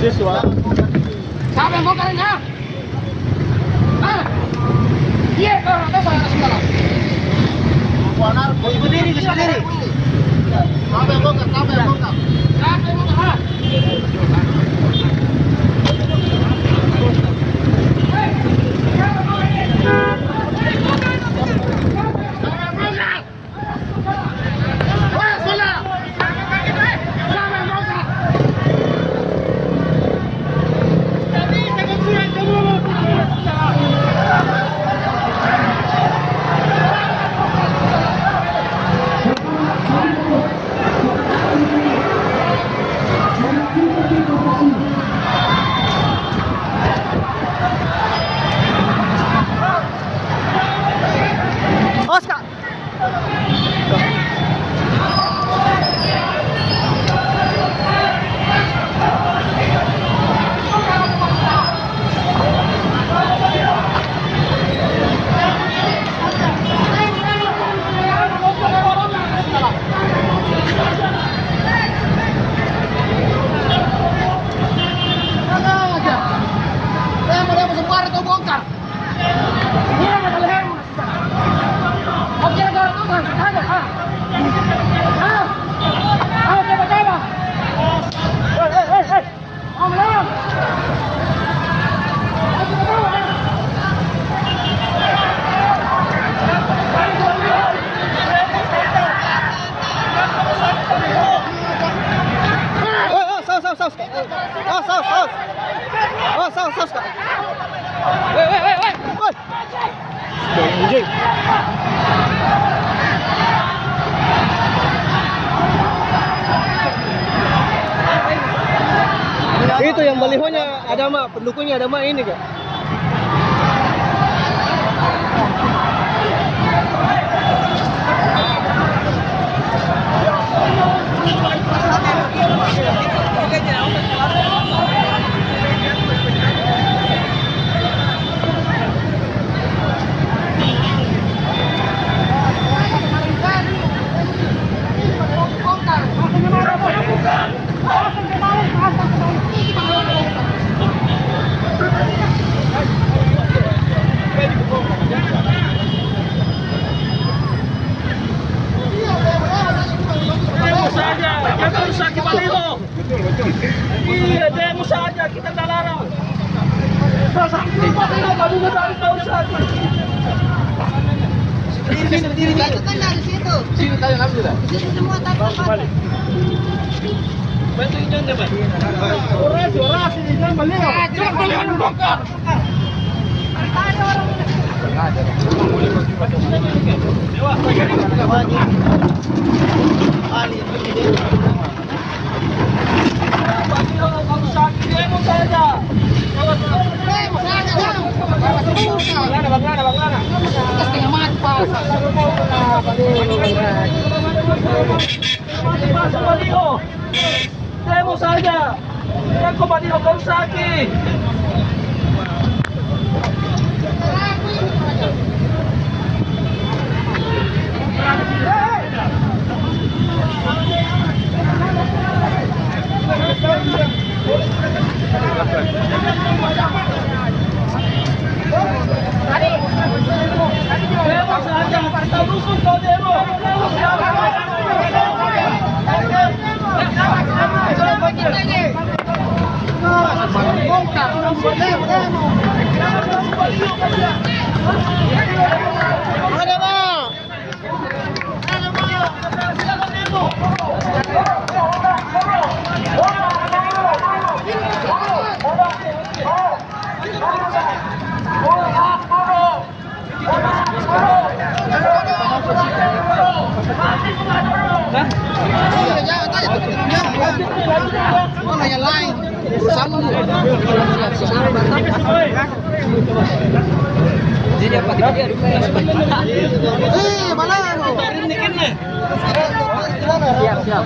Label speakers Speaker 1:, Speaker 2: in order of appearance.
Speaker 1: Siswa.
Speaker 2: Siapa yang bongkarin ya? Hah? Iya, kalau nanti saya kasih jalan.
Speaker 1: Berdiri. Siapa yang bongkar?
Speaker 2: Siapa yang bongkar? Ha?
Speaker 1: Oscar. Saus. Woi. Anjing. Itu yang balihonya ada mak, pendukungnya ada mak ini kak.
Speaker 3: Iya, demo saja, kita tak larang.
Speaker 1: Sendiri. Di situ. Sini tanya ngambil dah. Di situ semua takut.
Speaker 3: Bantuin jangan, Pak.
Speaker 1: Orasi jangan balik.
Speaker 2: Jangan balik bongkar.
Speaker 3: Demo saja. Yang kau balik kau sakit. Demo saja, kita rusuh kau demo.
Speaker 1: Mana yang lain? Urusanmu.
Speaker 3: Jadi apa dia
Speaker 1: Mana?
Speaker 3: Ini kan.
Speaker 1: Siap.